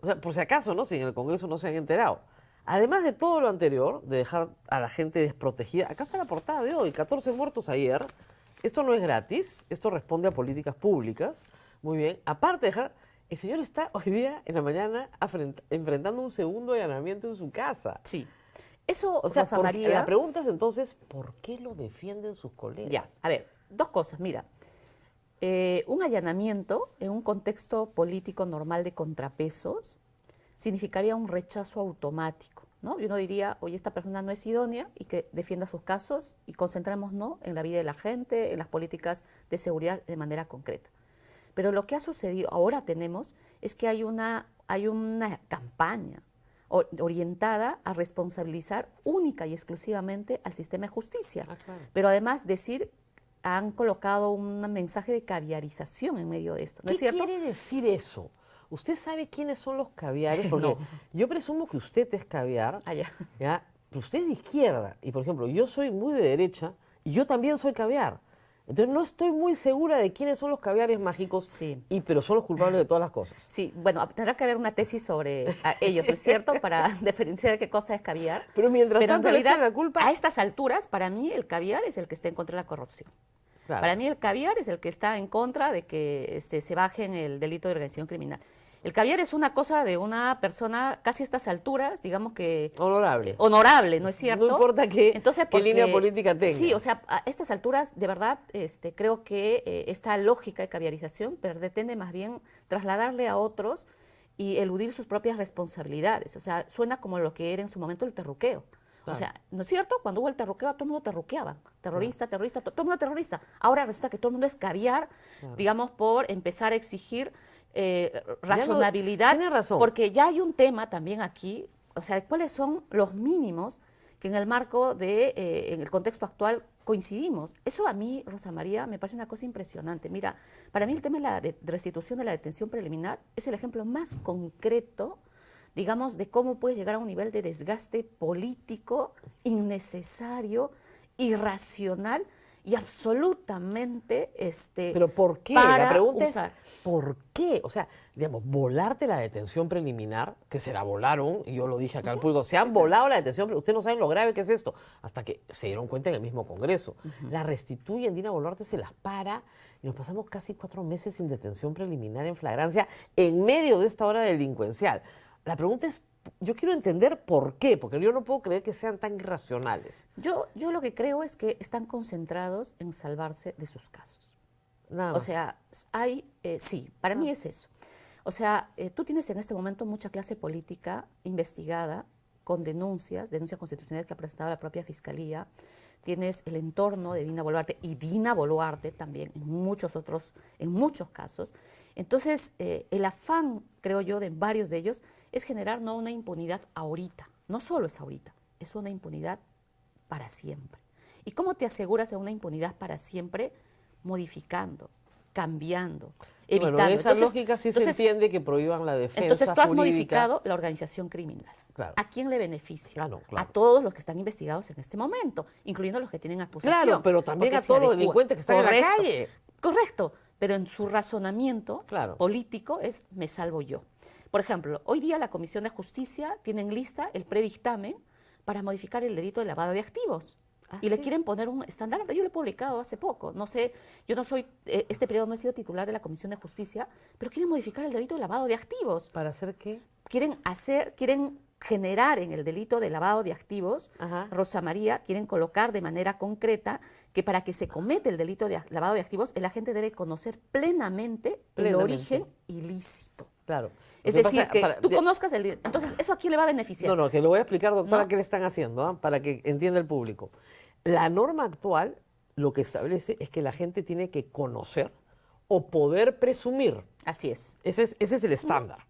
O sea, por si acaso, ¿no? Si en el Congreso no se han enterado. Además de todo lo anterior, de dejar a la gente desprotegida, acá está la portada de hoy, 14 muertos ayer. Esto no es gratis, esto responde a políticas públicas. Muy bien. Aparte de dejar, el señor está hoy día, en la mañana, enfrentando un segundo allanamiento en su casa. Sí. Eso, O sea, Rosa María... la pregunta es entonces, ¿por qué lo defienden sus colegas? Ya, a ver, dos cosas. Mira, un allanamiento en un contexto político normal de contrapesos significaría un rechazo automático, ¿no? Y uno diría, oye, esta persona no es idónea y que defienda sus casos y concentrémonos en la vida de la gente, en las políticas de seguridad de manera concreta. Pero lo que ha sucedido, ahora tenemos, es que hay una campaña orientada a responsabilizar única y exclusivamente al sistema de justicia. Claro. Pero además han colocado un mensaje de caviarización en medio de esto. ¿No es cierto? ¿Qué quiere decir eso? ¿Usted sabe quiénes son los caviares? Porque No. yo presumo que usted es caviar, Ah, ya. ¿ya? Pero usted es de izquierda. Y, por ejemplo, yo soy muy de derecha y yo también soy caviar. Entonces, no estoy muy segura de quiénes son los caviares mágicos, Sí. Pero son los culpables de todas las cosas. Sí, bueno, tendrá que haber una tesis sobre ellos, ¿no es cierto?, para diferenciar qué cosa es caviar. Pero mientras en tanto le realidad, echan la culpa. a estas alturas, para mí el caviar es el que está en contra de la corrupción. Claro. Para mí el caviar es el que está en contra de que se baje en el delito de organización criminal. El caviar es una cosa de una persona casi a estas alturas, digamos que... Honorable. Honorable, ¿no es cierto? No importa qué línea política tenga. Sí, o sea, a estas alturas, de verdad, creo que esta lógica de caviarización pretende más bien trasladarle a otros y eludir sus propias responsabilidades. O sea, suena como lo que era en su momento el terruqueo. Claro. O sea, ¿no es cierto? Cuando hubo el terruqueo, todo el mundo terruqueaba. Terrorista, terrorista, todo el mundo terrorista. Ahora resulta que todo el mundo es caviar, digamos, por empezar a exigir razonabilidad. Tiene razón. Porque ya hay un tema también aquí, o sea, cuáles son los mínimos que en el marco en el contexto actual coincidimos. Eso a mí, Rosa María, me parece una cosa impresionante. Mira, para mí el tema de la restitución de la detención preliminar es el ejemplo más concreto, digamos, de cómo puedes llegar a un nivel de desgaste político innecesario, irracional y absolutamente ¿Pero por qué? para La pregunta usar. es, ¿por qué? O sea, digamos, volarte la detención preliminar, que se la volaron, y yo lo dije acá al público, se han volado la detención, pero ustedes no saben lo grave que es esto, hasta que se dieron cuenta en el mismo Congreso. La restituyen, Dina Boluarte se las para, y nos pasamos casi 4 meses sin detención preliminar en flagrancia, en medio de esta hora delincuencial. La pregunta es, yo quiero entender por qué, porque yo no puedo creer que sean tan irracionales. Yo lo que creo es que están concentrados en salvarse de sus casos. Nada O más. sea, sí, para mí es eso. O sea, tú tienes en este momento mucha clase política investigada con denuncias constitucionales que ha presentado la propia Fiscalía. tienes el entorno de Dina Boluarte y Dina Boluarte también en muchos casos. Entonces, el afán, creo yo, de varios de ellos es generar no una impunidad ahorita, no solo es ahorita, es una impunidad para siempre. ¿Y cómo te aseguras de una impunidad para siempre? Modificando, cambiando, evitando. Bueno, en esa lógica sí se entiende que prohíban la defensa Entonces tú has jurídica. modificado la organización criminal. Claro. ¿A quién le beneficia? Claro. A todos los que están investigados en este momento, incluyendo los que tienen acusación. Claro, pero también porque a se todos los adecúa. delincuentes que están en la calle. Correcto, pero en su razonamiento Claro. político es me salvo yo. Por ejemplo, hoy día la Comisión de Justicia tiene en lista el predictamen para modificar el delito de lavado de activos. Y le quieren poner un estándar. Yo lo he publicado hace poco. No sé, yo no soy, este periodo no he sido titular de la Comisión de Justicia, pero quieren modificar el delito de lavado de activos. ¿Para hacer qué? Quieren generar en el delito de lavado de activos, Ajá. Rosa María, quieren colocar de manera concreta que para que se cometa el delito de lavado de activos, el agente debe conocer plenamente el origen ilícito. Claro. Es decir, que tú conozcas el... Entonces, ¿eso a quién le va a beneficiar? No, que lo voy a explicar, doctora, ¿No? qué le están haciendo, para que entienda el público. La norma actual lo que establece es que la gente tiene que conocer o poder presumir. Así es. Ese es el estándar.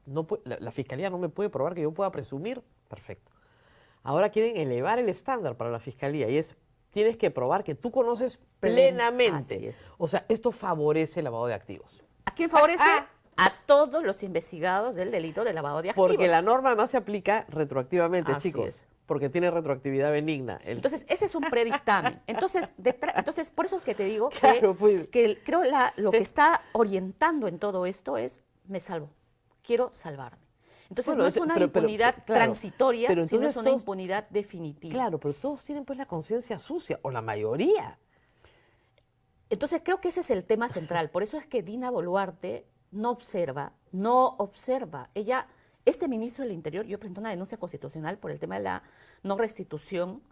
No la fiscalía no me puede probar que yo pueda presumir. Perfecto. Ahora quieren elevar el estándar para la fiscalía y tienes que probar que tú conoces plenamente. Así es. O sea, esto favorece el lavado de activos. ¿A quién favorece? A todos los investigados del delito de lavado de activos. Porque la norma además se aplica retroactivamente, Así chicos. es. Porque tiene retroactividad benigna. Entonces, ese es un predictamen. Entonces, por eso es que te digo Claro, pues. que creo lo que está orientando en todo esto es, me salvo, quiero salvarme. Entonces, Bueno, no es una impunidad transitoria, sino es una impunidad definitiva. Claro, pero todos tienen pues la conciencia sucia, o la mayoría. Entonces, creo que ese es el tema central. Por eso es que Dina Boluarte no observa. Ella... Este ministro del Interior, yo presenté una denuncia constitucional por el tema de la no restitución,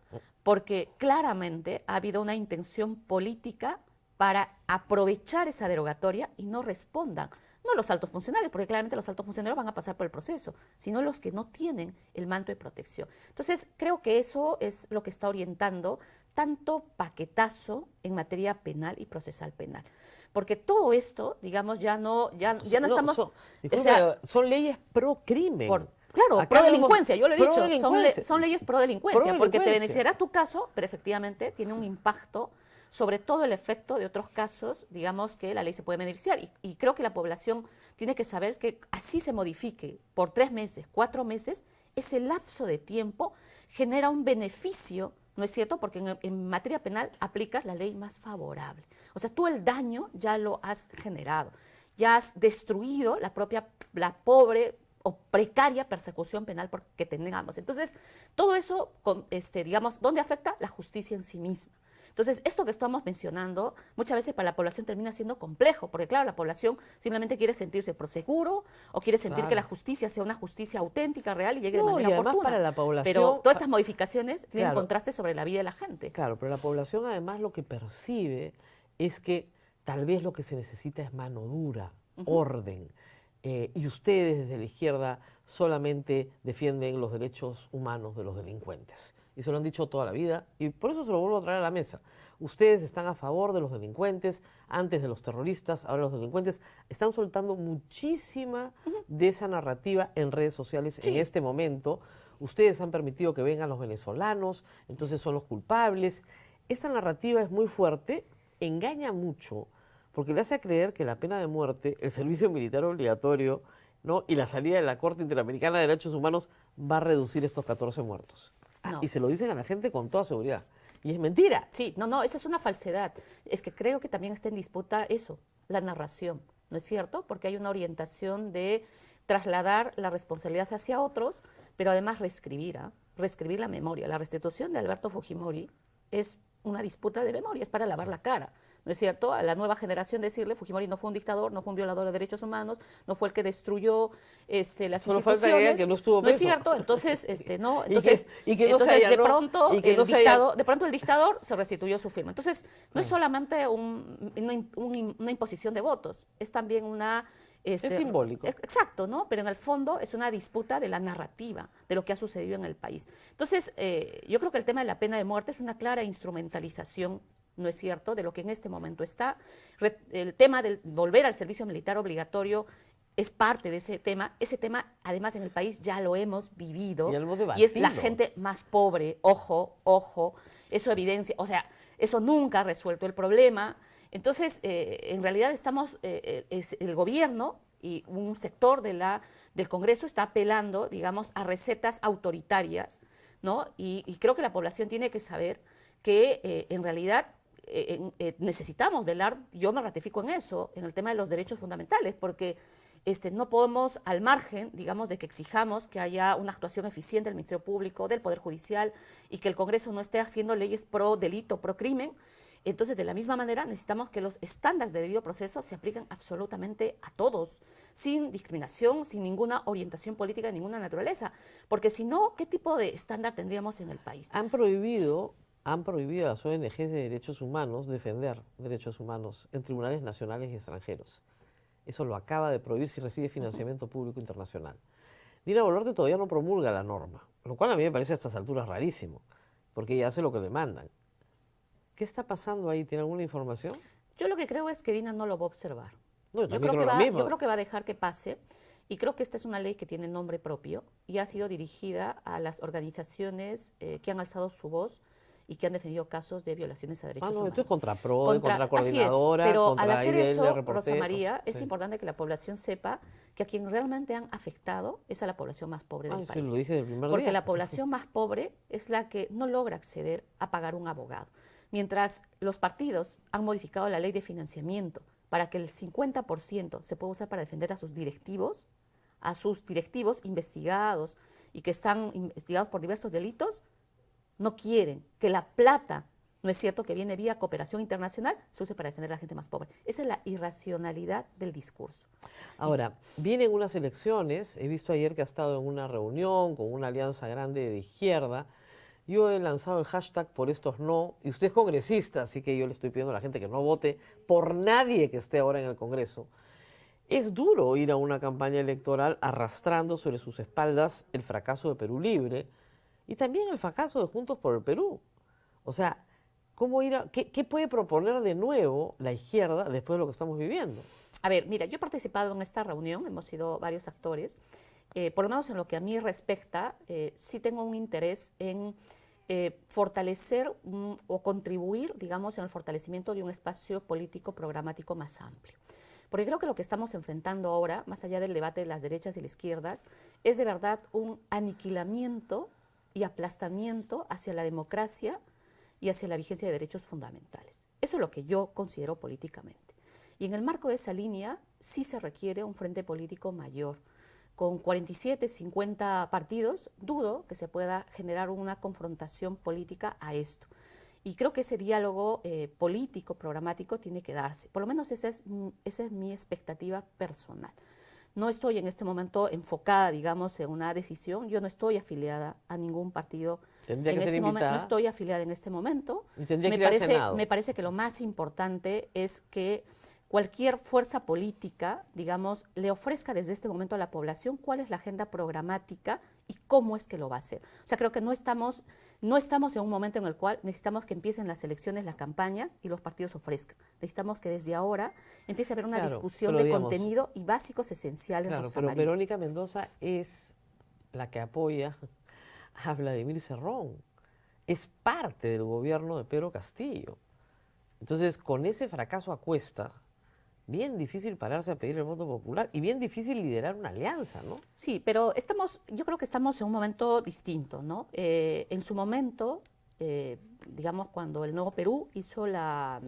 porque claramente ha habido una intención política para aprovechar esa derogatoria y no respondan. No los altos funcionarios, porque claramente los altos funcionarios van a pasar por el proceso, sino los que no tienen el manto de protección. Entonces, creo que eso es lo que está orientando tanto paquetazo en materia penal y procesal penal. Porque todo esto, digamos, ya no estamos... Son leyes pro crimen. Claro, pro delincuencia, yo lo he dicho, son leyes pro delincuencia, porque te beneficiará beneficiará tu caso, pero efectivamente tiene un impacto sobre todo el efecto de otros casos, digamos, que la ley se puede beneficiar. Y creo que la población tiene que saber que así se modifique por 3 meses, 4 meses, ese lapso de tiempo genera un beneficio, ¿no es cierto? Porque en materia penal aplicas la ley más favorable. O sea, tú el daño ya lo has generado, ya has destruido la pobre o precaria persecución penal que tengamos. Entonces, todo eso, digamos, ¿dónde afecta? La justicia en sí misma. Entonces, esto que estamos mencionando, muchas veces para la población termina siendo complejo, porque claro, la población simplemente quiere sentirse seguro o quiere sentir que la justicia sea una justicia auténtica, real y llegue de manera oportuna. Para la población, pero todas estas modificaciones tienen contraste sobre la vida de la gente. Claro, pero la población además lo que percibe es que tal vez lo que se necesita es mano dura, orden. Y ustedes desde la izquierda solamente defienden los derechos humanos de los delincuentes. Y se lo han dicho toda la vida, y por eso se lo vuelvo a traer a la mesa. Ustedes están a favor de los delincuentes, antes de los terroristas, ahora los delincuentes. Están soltando muchísima de esa narrativa en redes sociales en este momento. Ustedes han permitido que vengan los venezolanos, entonces son los culpables. Esa narrativa es muy fuerte, engaña mucho, porque le hace creer que la pena de muerte, el servicio militar obligatorio, ¿no?, y la salida de la Corte Interamericana de Derechos Humanos va a reducir estos 14 muertos. No. Y se lo dicen a la gente con toda seguridad. Y es mentira. Sí, no, esa es una falsedad. Es que creo que también está en disputa eso, la narración, ¿no es cierto? Porque hay una orientación de trasladar la responsabilidad hacia otros, pero además reescribir la memoria. La restitución de Alberto Fujimori es una disputa de memoria, es para lavar la cara. ¿No es cierto? A la nueva generación decirle, Fujimori no fue un dictador, no fue un violador de derechos humanos, no fue el que destruyó las Solo instituciones. falta que no estuvo ¿No es preso. cierto? Entonces, no. Entonces, de pronto el dictador se restituyó su firma. Entonces, no es solamente una imposición de votos, es también una Es simbólico. Exacto, ¿no? Pero en el fondo es una disputa de la narrativa, de lo que ha sucedido en el país. Entonces, yo creo que el tema de la pena de muerte es una clara instrumentalización, ¿no es cierto?, de lo que en este momento está. El tema del volver al servicio militar obligatorio es parte de ese tema. Ese tema, además, en el país ya lo hemos vivido. Ya lo hemos debatido. Y es la gente más pobre, ojo, eso evidencia, o sea, eso nunca ha resuelto el problema. Entonces, en realidad el gobierno y un sector del Congreso está apelando, digamos, a recetas autoritarias, ¿no? Y creo que la población tiene que saber que en realidad necesitamos velar, yo me ratifico en eso, en el tema de los derechos fundamentales, porque no podemos, al margen, digamos, de que exijamos que haya una actuación eficiente del Ministerio Público, del Poder Judicial, y que el Congreso no esté haciendo leyes pro delito, pro crimen. Entonces, de la misma manera, necesitamos que los estándares de debido proceso se apliquen absolutamente a todos, sin discriminación, sin ninguna orientación política de ninguna naturaleza. Porque si no, ¿qué tipo de estándar tendríamos en el país? Han prohibido a las ONGs de derechos humanos defender derechos humanos en tribunales nacionales y extranjeros. Eso lo acaba de prohibir si recibe financiamiento público internacional. Dina Boluarte todavía no promulga la norma, lo cual a mí me parece a estas alturas rarísimo, porque ella hace lo que le mandan. ¿Qué está pasando ahí? ¿Tiene alguna información? Yo lo que creo es que Dina no lo va a observar. No, yo creo que va a dejar que pase, y creo que esta es una ley que tiene nombre propio y ha sido dirigida a las organizaciones que han alzado su voz y que han defendido casos de violaciones a derechos humanos. Esto es contra PRODE, contra Coordinadora, pero contra al hacer IDL, eso, reporteros. Rosa María, es importante que la población sepa que a quien realmente han afectado es a la población más pobre del país. Lo dije del primer Porque día. la población más pobre es la que no logra acceder a pagar un abogado. Mientras los partidos han modificado la ley de financiamiento para que el 50% se pueda usar para defender a sus directivos investigados y que están investigados por diversos delitos, no quieren que la plata, no es cierto, que viene vía cooperación internacional, se use para defender a la gente más pobre. Esa es la irracionalidad del discurso. Ahora, vienen unas elecciones, he visto ayer que ha estado en una reunión con una alianza grande de izquierda. Yo he lanzado el hashtag por estos no, y usted es congresista, así que yo le estoy pidiendo a la gente que no vote por nadie que esté ahora en el Congreso. Es duro ir a una campaña electoral arrastrando sobre sus espaldas el fracaso de Perú Libre y también el fracaso de Juntos por el Perú. O sea, ¿qué puede proponer de nuevo la izquierda después de lo que estamos viviendo? A ver, mira, yo he participado en esta reunión, hemos sido varios actores. Por lo menos en lo que a mí respecta, sí tengo un interés en fortalecer o contribuir, digamos, en el fortalecimiento de un espacio político programático más amplio. Porque creo que lo que estamos enfrentando ahora, más allá del debate de las derechas y las izquierdas, es de verdad un aniquilamiento y aplastamiento hacia la democracia y hacia la vigencia de derechos fundamentales. Eso es lo que yo considero políticamente. Y en el marco de esa línea sí se requiere un frente político mayor. Con 47, 50 partidos, dudo que se pueda generar una confrontación política a esto. Y creo que ese diálogo político, programático, tiene que darse. Por lo menos esa es mi expectativa personal. No estoy en este momento enfocada, digamos, en una decisión. Yo no estoy afiliada a ningún partido en este momento. No estoy afiliada en este momento. Me parece que lo más importante es que cualquier fuerza política, digamos, le ofrezca desde este momento a la población cuál es la agenda programática y cómo es que lo va a hacer. O sea, creo que no estamos en un momento en el cual necesitamos que empiecen las elecciones, la campaña y los partidos ofrezcan. Necesitamos que desde ahora empiece a haber una discusión de contenido y básicos esenciales. Claro, pero Verónica Mendoza es la que apoya a Vladimir Cerrón. Es parte del gobierno de Pedro Castillo. Entonces, con ese fracaso a cuesta, bien difícil pararse a pedir el voto popular y bien difícil liderar una alianza, ¿no? Sí, pero yo creo que estamos en un momento distinto, ¿no? En su momento, digamos, cuando el Nuevo Perú hizo la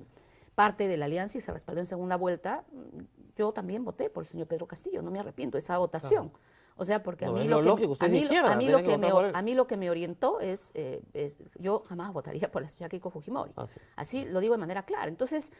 parte de la alianza y se respaldó en segunda vuelta, yo también voté por el señor Pedro Castillo, no me arrepiento de esa votación. Claro. O sea, porque a mí lo que me orientó es yo jamás votaría por la señora Keiko Fujimori. Así lo digo de manera clara. Entonces,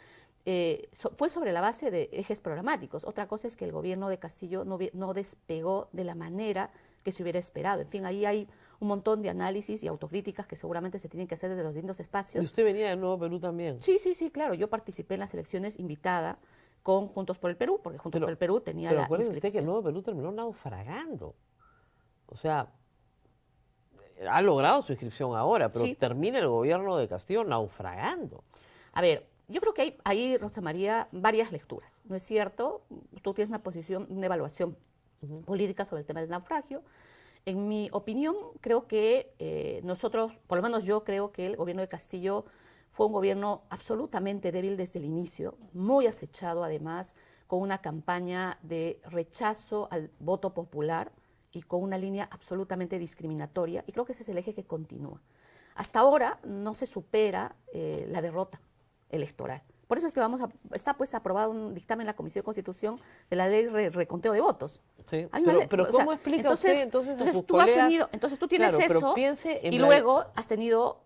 fue sobre la base de ejes programáticos. Otra cosa es que el gobierno de Castillo no despegó de la manera que se hubiera esperado. En fin, ahí hay un montón de análisis y autocríticas que seguramente se tienen que hacer desde los distintos espacios. ¿Y usted venía del Nuevo Perú también? Sí, claro. Yo participé en las elecciones invitada con Juntos por el Perú, porque Juntos por el Perú tenía pero la acuérdese usted que el inscripción. Nuevo Perú terminó naufragando. O sea, ha logrado su inscripción ahora, pero Sí. termina el gobierno de Castillo naufragando. A ver, yo creo que hay ahí, Rosa María, varias lecturas, ¿no es cierto? Tú tienes una posición, una evaluación política sobre el tema del naufragio. En mi opinión, creo que nosotros, por lo menos yo creo que el gobierno de Castillo fue un gobierno absolutamente débil desde el inicio, muy acechado además, con una campaña de rechazo al voto popular y con una línea absolutamente discriminatoria, y creo que ese es el eje que continúa. Hasta ahora no se supera la derrota electoral. Por eso es que está pues aprobado un dictamen en la Comisión de Constitución de la ley de reconteo de votos. Sí, Hay una ley, pero o sea, ¿cómo explica usted entonces a sus tú has colegas? tenido, entonces tú tienes Claro, pero eso piense en y la- luego has tenido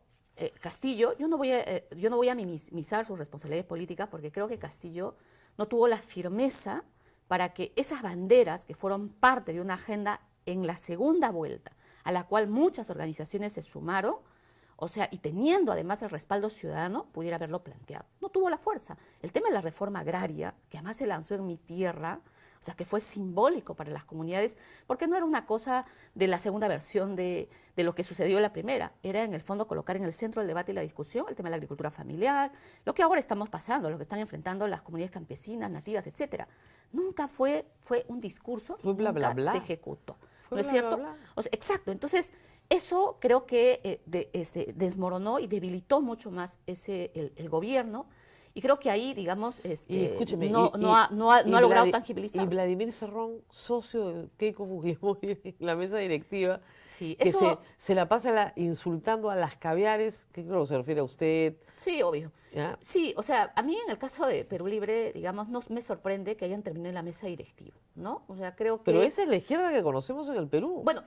Castillo. Yo no voy a minimizar sus responsabilidades políticas porque creo que Castillo no tuvo la firmeza para que esas banderas que fueron parte de una agenda en la segunda vuelta, a la cual muchas organizaciones se sumaron, o sea, y teniendo además el respaldo ciudadano, pudiera haberlo planteado. No tuvo la fuerza. El tema de la reforma agraria, que además se lanzó en mi tierra, o sea, que fue simbólico para las comunidades, porque no era una cosa de la segunda versión de lo que sucedió en la primera, era en el fondo colocar en el centro del debate y la discusión el tema de la agricultura familiar, lo que ahora estamos pasando, lo que están enfrentando las comunidades campesinas, nativas, etcétera. Nunca fue un discurso, Fue bla, bla, nunca bla. se ejecutó. Fue ¿No es bla, cierto? bla, bla. O sea, exacto. Entonces, eso creo que desmoronó y debilitó mucho más el gobierno. Y creo que ahí, digamos, Y escúcheme, no ha y logrado Vladi- tangibilizarse. Y Vladimir Cerrón, socio de Keiko Fujimori en la mesa directiva, Sí, que eso, se la pasa insultando a las caviares, que creo que se refiere a usted. sí, obvio. ¿Ya? Sí, o sea, a mí en el caso de Perú Libre, digamos, no me sorprende que hayan terminado en la mesa directiva, ¿no? O sea, creo que... Pero esa es la izquierda que conocemos en el Perú. Bueno,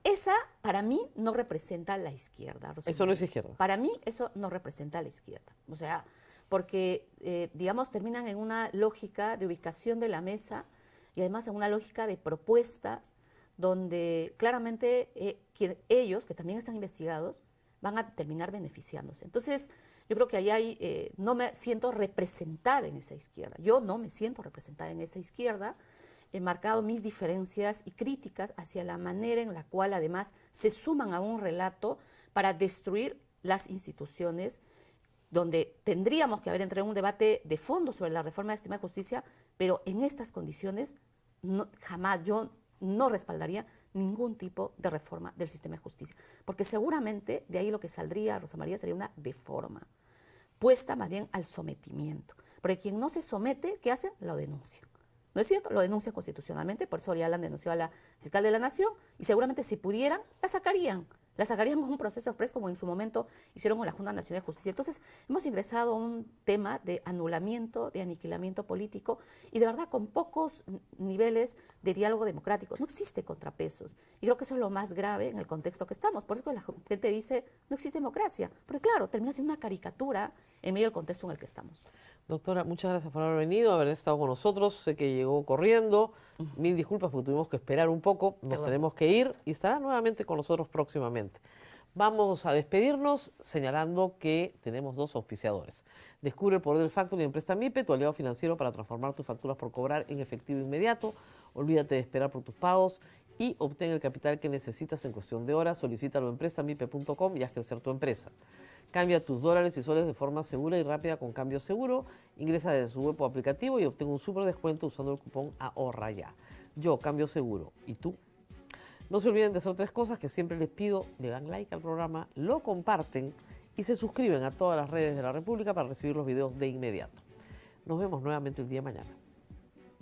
esa para mí no representa la izquierda, Rosa Eso no María. es izquierda. Para mí eso no representa a la izquierda. O sea, porque, digamos, terminan en una lógica de ubicación de la mesa y además en una lógica de propuestas donde claramente ellos, que también están investigados, van a terminar beneficiándose. Entonces, yo creo que ahí no me siento representada en esa izquierda. Yo no me siento representada en esa izquierda. He marcado mis diferencias y críticas hacia la manera en la cual además se suman a un relato para destruir las instituciones, donde tendríamos que haber entrado en un debate de fondo sobre la reforma del sistema de justicia, pero en estas condiciones jamás yo no respaldaría ningún tipo de reforma del sistema de justicia, porque seguramente de ahí lo que saldría, Rosa María, sería una deforma, puesta más bien al sometimiento, porque quien no se somete, ¿qué hace? Lo denuncia. ¿No es cierto? Lo denuncia constitucionalmente, por eso ya la han denunciado a la fiscal de la Nación, y seguramente si pudieran, la sacarían con un proceso express como en su momento hicieron con la Junta Nacional de Justicia. Entonces, hemos ingresado a un tema de anulamiento, de aniquilamiento político y de verdad con pocos niveles de diálogo democrático. No existe contrapesos. Y creo que eso es lo más grave en el contexto que estamos. Por eso que la gente dice, no existe democracia. Porque claro, termina siendo una caricatura en medio del contexto en el que estamos. Doctora, muchas gracias por haber venido, haber estado con nosotros. Sé que llegó corriendo. Mil disculpas porque tuvimos que esperar un poco. Nos Perdón. tenemos que ir y estará nuevamente con nosotros próximamente. Vamos a despedirnos señalando que tenemos dos auspiciadores. Descubre el poder del Factoring y Empresta MIPE, tu aliado financiero para transformar tus facturas por cobrar en efectivo inmediato. Olvídate de esperar por tus pagos y obtén el capital que necesitas en cuestión de horas. Solicítalo en prestamipe.com y haz crecer tu empresa. Cambia tus dólares y soles de forma segura y rápida con Cambio Seguro. Ingresa desde su web o aplicativo y obtén un súper descuento usando el cupón Ahorra Ya. Yo, Cambio Seguro. ¿Y tú? No se olviden de hacer tres cosas que siempre les pido. Le dan like al programa, lo comparten y se suscriben a todas las redes de la República para recibir los videos de inmediato. Nos vemos nuevamente el día de mañana.